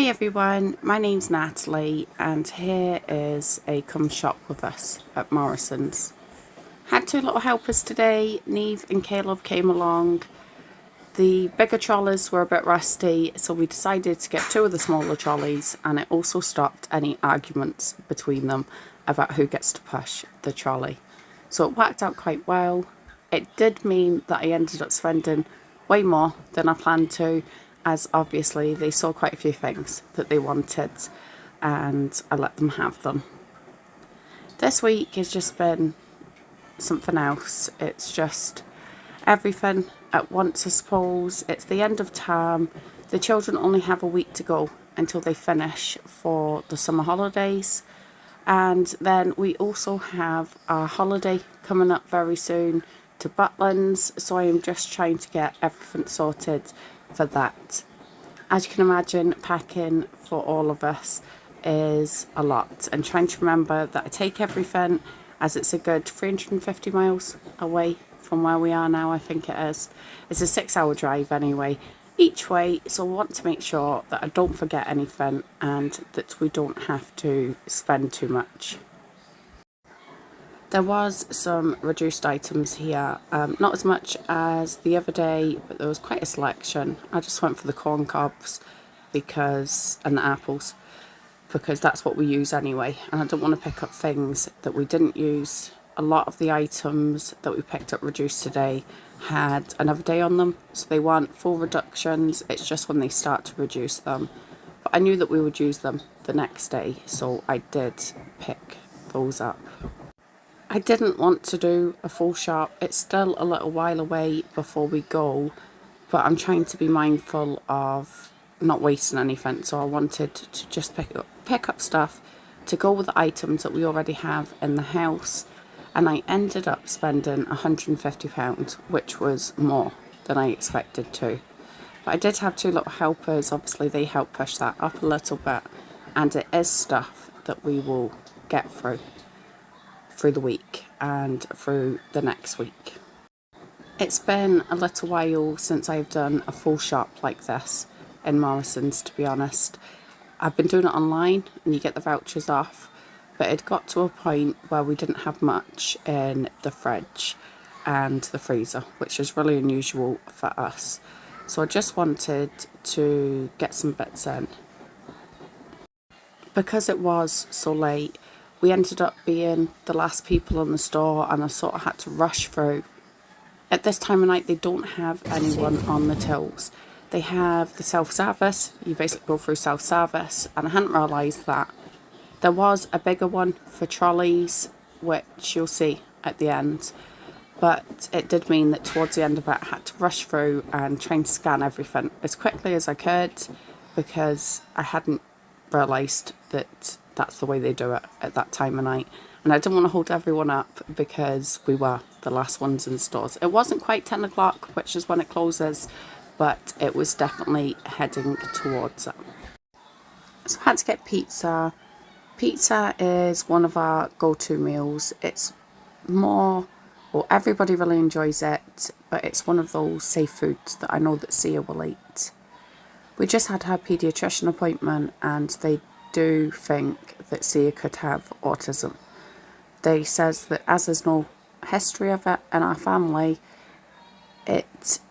Hi everyone, my name's Natalie and here is a come shop with us at Morrisons. Had two little helpers today. Neve and Caleb came along. The bigger trolleys were a bit rusty, so we decided to get two of the smaller trolleys, and it also stopped any arguments between them about who gets to push the trolley. So it worked out quite well. It did mean that I ended up spending way more than I planned to, as obviously they saw quite a few things that they wanted and I let them have them. This week has just been something else. It's just everything at once, I suppose. It's the end of term. The children only have a week to go until they finish for the summer holidays, and then we also have our holiday coming up very soon to Butlins, so I am just trying to get everything sorted for that. As you can imagine, packing for all of us is a lot, and trying to remember that I take everything, as it's a good 350 miles away from where we are now. I think it is. It's a 6-hour drive anyway each way, so I want to make sure that I don't forget anything and that we don't have to spend too much. There was some reduced items here, not as much as the other day, but there was quite a selection. I just went for the corn cobs and the apples, because that's what we use anyway, and I don't want to pick up things that we didn't use. A lot of the items that we picked up reduced today had another day on them, so they weren't full reductions, it's just when they start to reduce them. But I knew that we would use them the next day, so I did pick those up. I didn't want to do a full shop. It's still a little while away before we go, but I'm trying to be mindful of not wasting anything, so I wanted to just pick up stuff to go with the items that we already have in the house, and I ended up spending £150, which was more than I expected to. But I did have two little helpers. Obviously they helped push that up a little bit, and it is stuff that we will get through the week and through the next week. It's been a little while since I've done a full shop like this in Morrisons, to be honest. I've been doing it online and you get the vouchers off, but it got to a point where we didn't have much in the fridge and the freezer, which is really unusual for us. So I just wanted to get some bits in. Because it was so late, we ended up being the last people in the store, and I sort of had to rush through. At this time of night, they don't have anyone on the tills. They have the self-service. You basically go through self-service, and I hadn't realised that. There was a bigger one for trolleys, which you'll see at the end. But it did mean that towards the end of it, I had to rush through and try and scan everything as quickly as I could, because I hadn't realised that that's the way they do it at that time of night, and I didn't want to hold everyone up because we were the last ones in stores. It wasn't quite 10 o'clock, which is when it closes, but it was definitely heading towards it. So I had to get pizza. Pizza is one of our go-to meals. It's more, well, everybody really enjoys it, but it's one of those safe foods that I know that Sia will eat. We just had her paediatrician appointment, and they do think that Sia could have autism. They says that as there's no history of it in our family, it's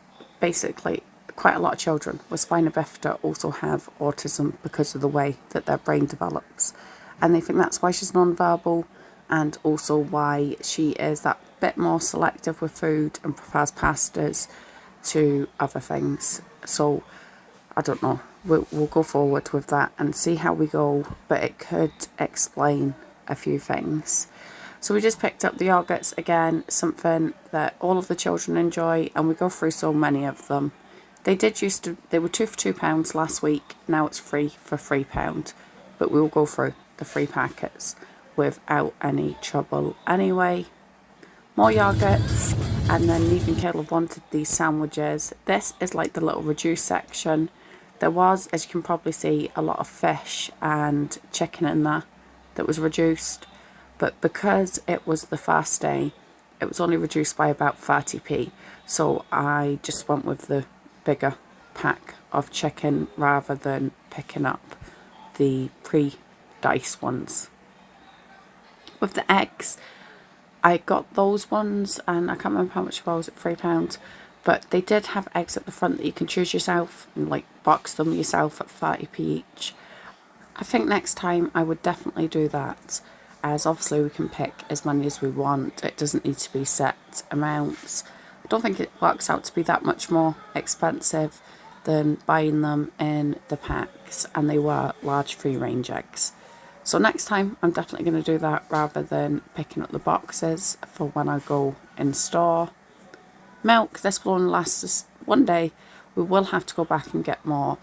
basically quite a lot of children with spina bifida also have autism because of the way that their brain develops, and they think that's why she's non-verbal, and also why she is that bit more selective with food and prefers pastas to other things. So I don't know, we'll go forward with that and see how we go, but it could explain a few things. So we just picked up the yogurts again, something that all of the children enjoy, and we go through so many of them. They were 2 for £2 last week, now it's 3 for £3, but we will go through the 3 packets without any trouble anyway. More yogurts, and then Neve and Caleb wanted these sandwiches. This is like the little reduced section. There was, as you can probably see, a lot of fish and chicken in there that was reduced, but because it was the first day, it was only reduced by about 30p, so I just went with the bigger pack of chicken rather than picking up the pre-diced ones. With the eggs, I got those ones, and I can't remember how much it was, £3, but they did have eggs at the front that you can choose yourself and like box them yourself at 30p each. I think next time I would definitely do that, as obviously we can pick as many as we want. It doesn't need to be set amounts. I don't think it works out to be that much more expensive than buying them in the packs, and they were large free range eggs. So next time I'm definitely going to do that rather than picking up the boxes for when I go in store. Milk, this will only last us one day. We will have to go back and get more,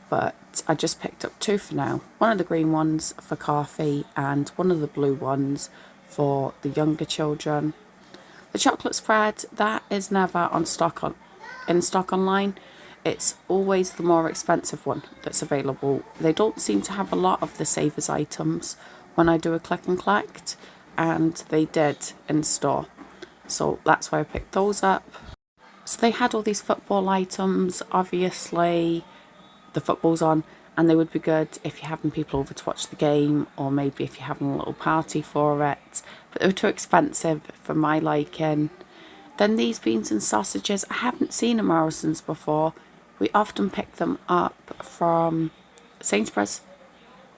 but I just picked up 2 for now. One of the green ones for coffee and one of the blue ones for the younger children. The chocolate spread, that is never in stock online. It's always the more expensive one that's available. They don't seem to have a lot of the Savers items when I do a click and collect, and they did in store. So that's why I picked those up. So they had all these football items. Obviously, the football's on, and they would be good if you're having people over to watch the game, or maybe if you're having a little party for it. But they were too expensive for my liking. Then these beans and sausages, I haven't seen in Morrisons before. We often pick them up from Sainsbury's,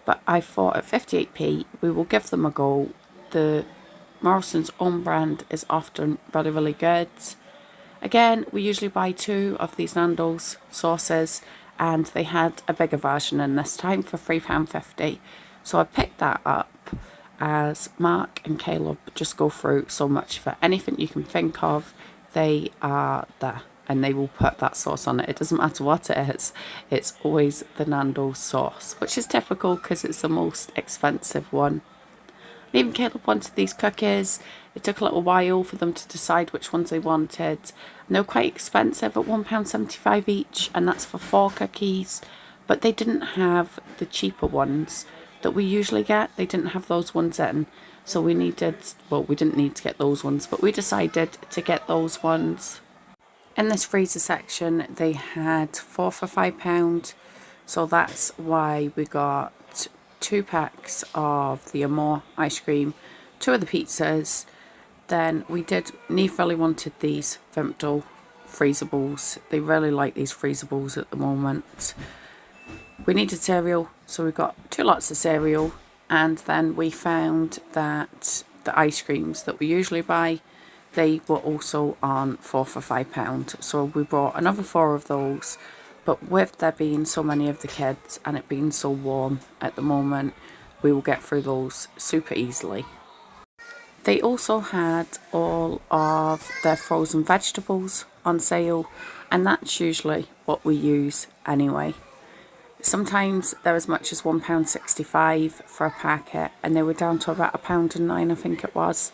but I thought at 58p we will give them a go. The Morrisons own brand is often really, really good. Again, we usually buy 2 of these Nando's sauces, and they had a bigger version in this time for £3.50. So I picked that up, as Mark and Caleb just go through so much for anything you can think of. They are there, and they will put that sauce on it. It doesn't matter what it is. It's always the Nando's sauce, which is typical because it's the most expensive one. And even Caleb wanted these cookies. It took a little while for them to decide which ones they wanted. And they were quite expensive at £1.75 each, and that's for 4 cookies. But they didn't have the cheaper ones that we usually get. They didn't have those ones in. So we didn't need to get those ones, but we decided to get those ones. In this freezer section, they had 4 for £5. So that's why we got 2 packs of the Amore ice cream, 2 of the pizzas. Then Neve really wanted these Vimto freezables. They really like these freezables at the moment. We needed cereal, so we got 2 lots of cereal, and then we found that the ice creams that we usually buy, they were also on 4 for £5. So we bought another 4 of those. But with there being so many of the kids and it being so warm at the moment, we will get through those super easily. They also had all of their frozen vegetables on sale, and that's usually what we use anyway. Sometimes they're as much as £1.65 for a packet, and they were down to about £1.09, I think it was.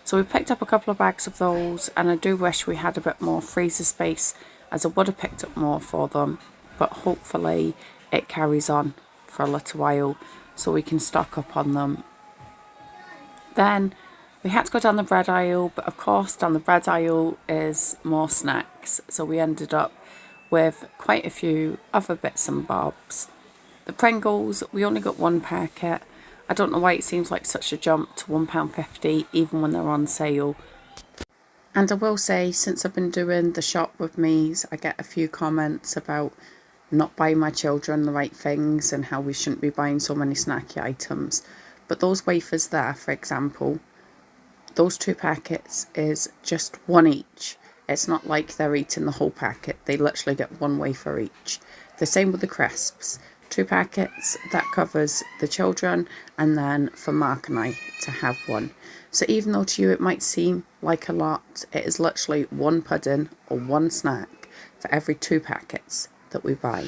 So we picked up a couple of bags of those, and I do wish we had a bit more freezer space, as I would have picked up more for them, but hopefully it carries on for a little while so we can stock up on them. Then we had to go down the bread aisle, but of course down the bread aisle is more snacks, so we ended up with quite a few other bits and bobs. The Pringles, we only got 1 packet. I don't know why it seems like such a jump to £1.50 even when they're on sale. And I will say, since I've been doing the shop with me's, I get a few comments about not buying my children the right things and how we shouldn't be buying so many snacky items. But those wafers there, for example, those 2 packets is just 1 each. It's not like they're eating the whole packet. They literally get 1 wafer each. The same with the crisps. 2 packets, that covers the children, and then for Mark and I to have 1. So even though to you it might seem like a lot, it is literally 1 pudding or 1 snack for every 2 packets that we buy.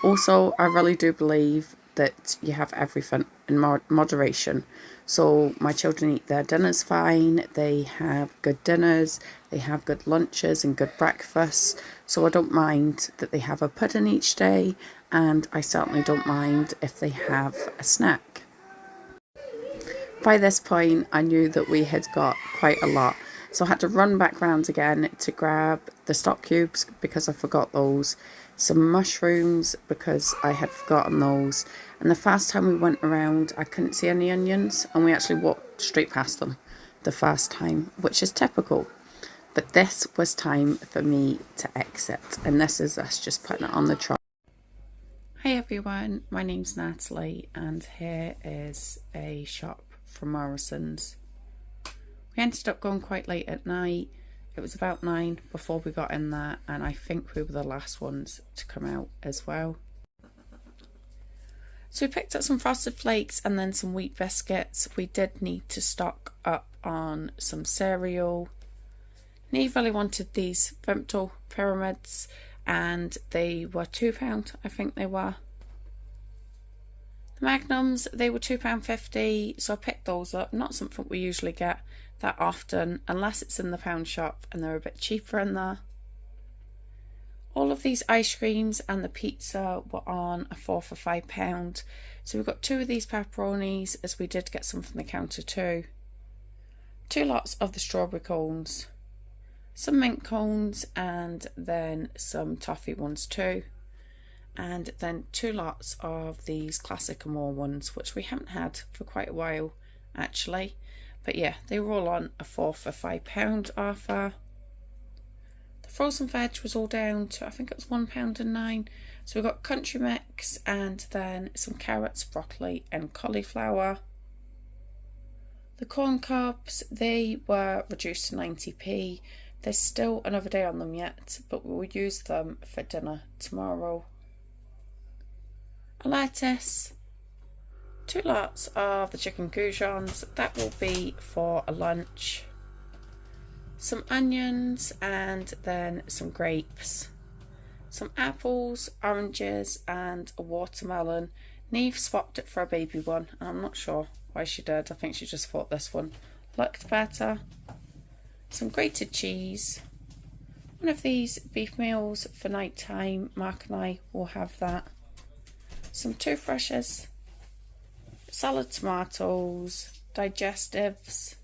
Also, I really do believe that you have everything in moderation. So my children eat their dinners fine, they have good dinners, they have good lunches and good breakfasts. So I don't mind that they have a pudding each day, and I certainly don't mind if they have a snack. By this point, I knew that we had got quite a lot, so I had to run back round again to grab the stock cubes because I forgot those. some mushrooms because I had forgotten those. And the first time we went around, I couldn't see any onions, and we actually walked straight past them the first time, which is typical. But this was time for me to exit, and this is us just putting it on the trolley. Hi everyone, my name's Natalie, and here is a shop from Morrisons. We ended up going quite late at night. It was about 9 before we got in there, and I think we were the last ones to come out as well. So we picked up some Frosted Flakes and then some wheat biscuits. We did need to stock up on some cereal. Neve really wanted these Vimto pyramids, and they were £2, I think they were. The Magnums, they were £2.50, so I picked those up. Not something we usually get that often, unless it's in the pound shop, and they're a bit cheaper in there. All of these ice creams and the pizza were on a 4 for £5. So we got 2 of these pepperonis, as we did get some from the counter too. 2 lots of the strawberry cones. Some mint cones, and then some toffee ones too, and then 2 lots of these classic Amore ones, which we haven't had for quite a while actually, but yeah, they were all on a 4 for £5 offer. The frozen veg was all down to, I think it was £1.09, so we got country mix and then some carrots, broccoli and cauliflower. The corn cobs, they were reduced to 90p. There's still another day on them yet, but we will use them for dinner tomorrow. A lettuce, 2 lots of the chicken goujons, that will be for a lunch. Some onions and then some grapes. Some apples, oranges and a watermelon. Neve swapped it for a baby one, and I'm not sure why she did. I think she just thought this one looked better. Some grated cheese, one of these beef meals for night time. Mark and I will have that. Some toothbrushes, salad tomatoes, digestives,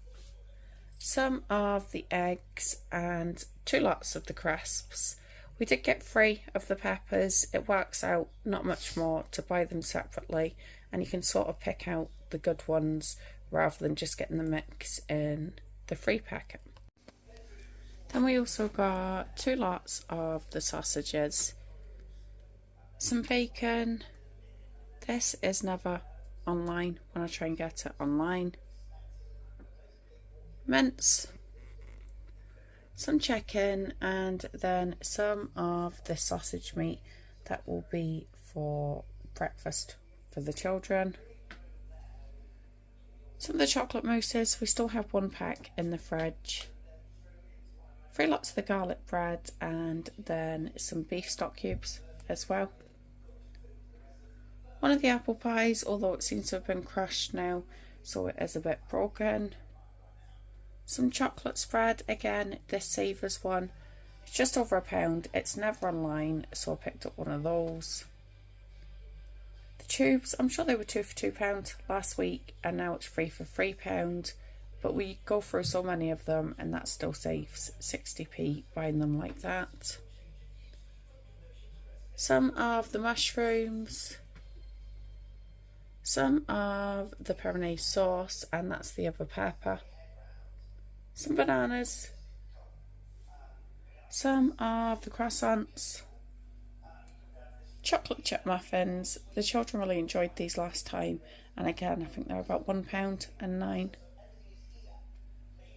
some of the eggs and 2 lots of the crisps. We did get 3 of the peppers. It works out not much more to buy them separately, and you can sort of pick out the good ones rather than just getting the mix in the free packet. Then we also got 2 lots of the sausages, some bacon. This is never online when I try and get it online. Mince, some chicken, and then some of the sausage meat that will be for breakfast for the children. Some of the chocolate mousses, we still have 1 pack in the fridge. 3 lots of the garlic bread, and then some beef stock cubes as well. One of the apple pies, although it seems to have been crushed now, so it is a bit broken. Some chocolate spread, again, this Savers one. It's just over £1. It's never online, so I picked up one of those. The tubes, I'm sure they were 2 for £2 last week, and now it's 3 for £3. But we go through so many of them, and that still saves 60p buying them like that. Some of the mushrooms, some of the pepperoni sauce, and that's the other pepper. Some bananas, some of the croissants, chocolate chip muffins. The children really enjoyed these last time, and again I think they're about £1.09.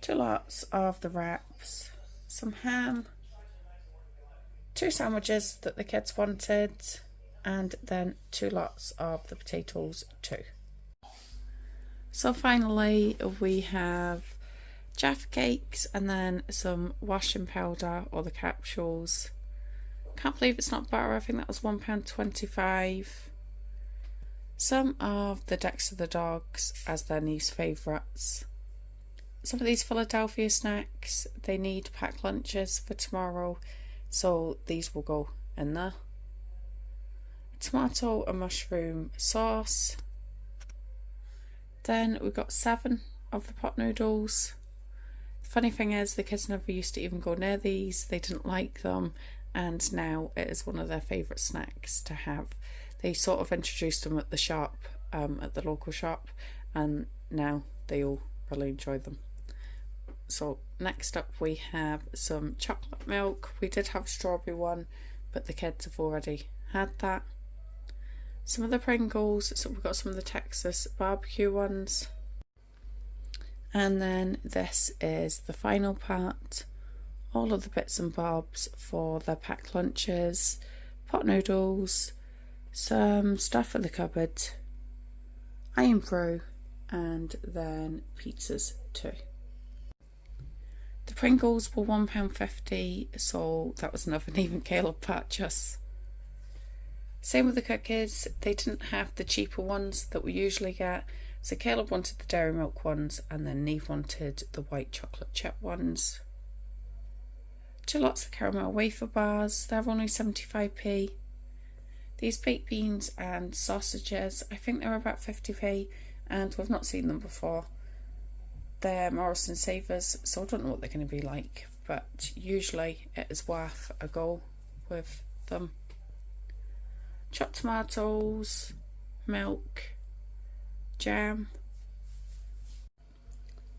2 lots of the wraps, some ham, 2 sandwiches that the kids wanted, and then 2 lots of the potatoes too. So finally we have Jaffa cakes and then some washing powder or the capsules. Can't believe it's not butter. I think that was £1.25. Some of the Dexter the dogs as their niece favourites. Some of these Philadelphia snacks, they need packed lunches for tomorrow, so these will go in there. Tomato and mushroom sauce. Then we've got 7 of the pot noodles. The funny thing is the kids never used to even go near these. They didn't like them, and now it is one of their favourite snacks to have. They sort of introduced them at the shop, at the local shop, and now they all really enjoy them. So next up we have some chocolate milk. We did have a strawberry one, but the kids have already had that. Some of the Pringles, so we've got some of the Texas barbecue ones. And then this is the final part, all of the bits and bobs for their packed lunches, pot noodles, some stuff for the cupboard, iron brew, and then pizzas too. The Pringles were £1.50, so that was another Neve and Caleb purchase. Same with the cookies, they didn't have the cheaper ones that we usually get. So Caleb wanted the dairy milk ones, and then Neve wanted the white chocolate chip ones. Lots of caramel wafer bars, they're only 75p. These baked beans and sausages, I think they're about 50p, and we've not seen them before. They're Morrisons Savers, so I don't know what they're going to be like, but usually it is worth a go with them. Chopped tomatoes, milk, jam,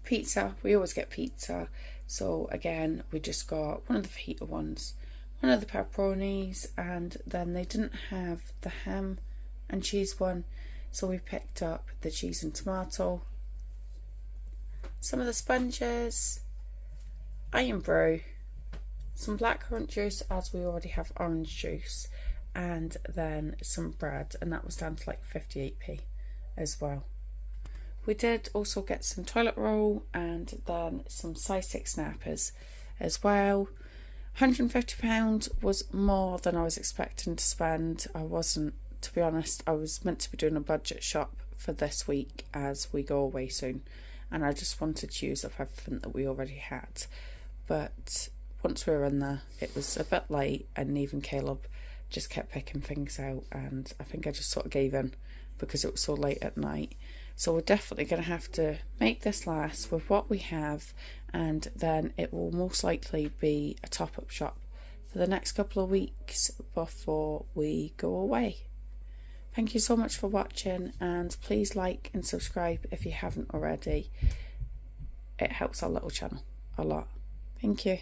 pizza. We always get pizza, so again we just got one of the fajita ones, one of the pepperonis, and then they didn't have the ham and cheese one, so we picked up the cheese and tomato. Some of the sponges, iron brew, some blackcurrant juice as we already have orange juice, and then some bread, and that was down to like 58p as well. We did also get some toilet roll and then some size 6 snappers as well. £150 was more than I was expecting to spend. I wasn't, to be honest. I was meant to be doing a budget shop for this week as we go away soon, and I just wanted to use up everything that we already had. But once we were in there, it was a bit late, and Neve and Caleb just kept picking things out, and I think I just sort of gave in because it was so late at night. So we're definitely going to have to make this last with what we have, and then it will most likely be a top-up shop for the next couple of weeks before we go away. Thank you so much for watching, and please like and subscribe if you haven't already. It helps our little channel a lot. Thank you.